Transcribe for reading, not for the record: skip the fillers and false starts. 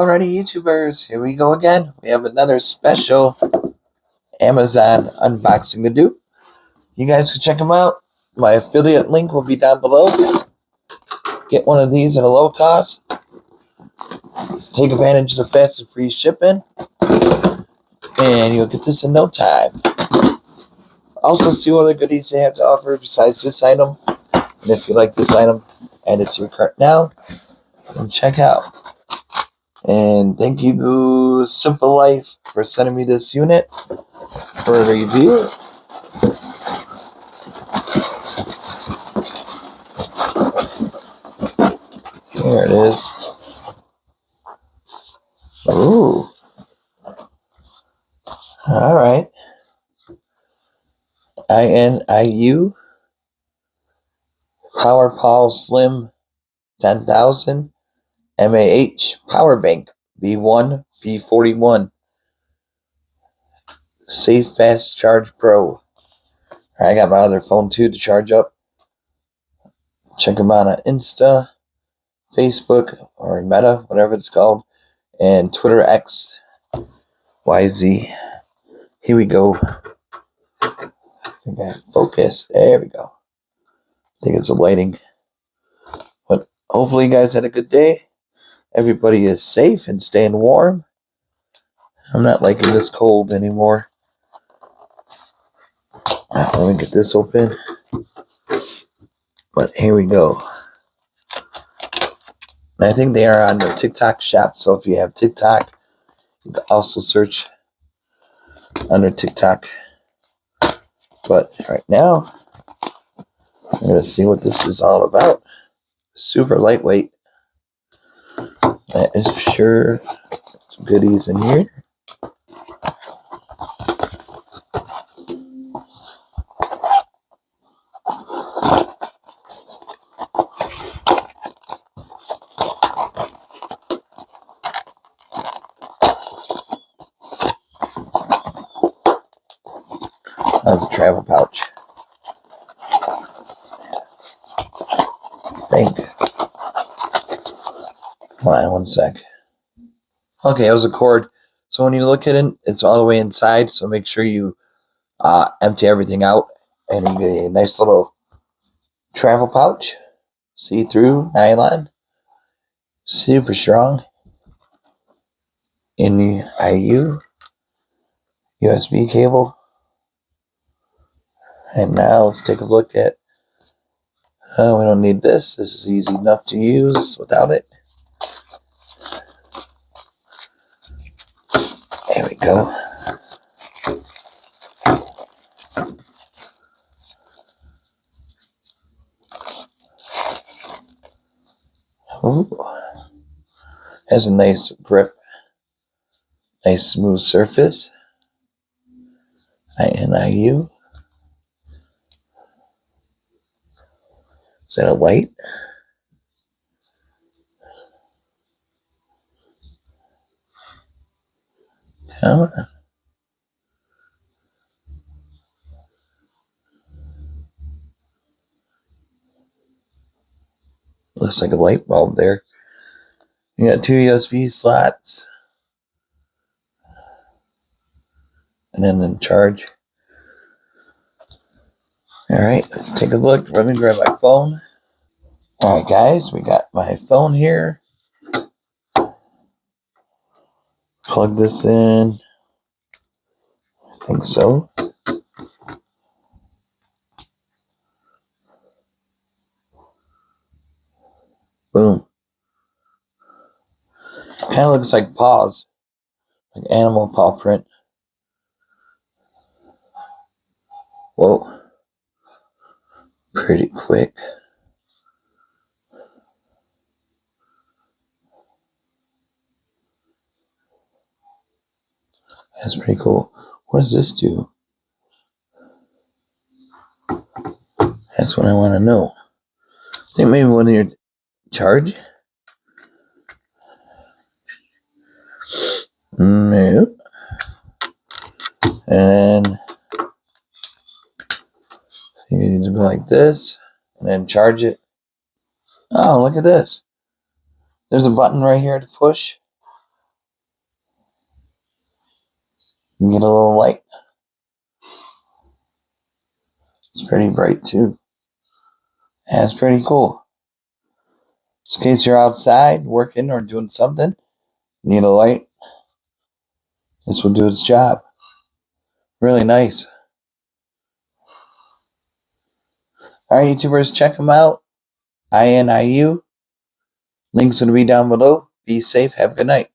Alrighty, YouTubers, here we go again. We have another special Amazon unboxing to do. You guys can check them out. My affiliate link will be down below. Get one of these at a low cost. Take advantage of the fast and free shipping. And you'll get this in no time. Also, see what other goodies they have to offer besides this item. And if you like this item, add it to your cart now. And check out. And thank you, Simple Life, for sending me this unit for a review. Here it is. Ooh. Alright. INIU PowerPal Slim 10,000 MAH Powerbank B1 B41 Safe Fast Charge Pro. I got my other phone too to charge up. Check them out on Insta, Facebook, or Meta, whatever it's called, and Twitter X YZ. Here we go. Okay, focus. There we go. I think it's the lighting. But hopefully you guys had a good day. Everybody is safe and staying warm. I'm not liking this cold anymore. Let me get this open. But here we go. And I think they are on the TikTok shop. So if you have TikTok, you can also search under TikTok. But right now, I'm going to see what this is all about. Super lightweight. That is for sure. Some goodies in here. That's a travel pouch. Thank you. Hold on one sec. Okay, it was a cord. So when you look at it, it's all the way inside. So make sure you empty everything out. And you get a nice little travel pouch. See-through nylon. Super strong. INIU. USB cable. And now let's take a look at, we don't need this. This is easy enough to use without it. There we go. Ooh. Has a nice grip. Nice smooth surface. INIU. Is that a light? Come on. Looks like a light bulb there. You got 2 USB slots. And then charge. Alright, let's take a look. Let me grab my phone. Alright guys, we got my phone here. Plug this in. I think so. Boom. Kind of looks like paws. Like animal paw print. Whoa. Pretty quick. That's pretty cool. What does this do? That's what I want to know. I think maybe when you're charged. No. And you need to go like this and then charge it. Oh, look at this. There's a button right here to push. You get a little light. It's pretty bright too. Yeah, it's pretty cool. Just in case you're outside working or doing something, need a light. This will do its job. Really nice. Alright, YouTubers, check them out. INIU. Links will be down below. Be safe. Have a good night.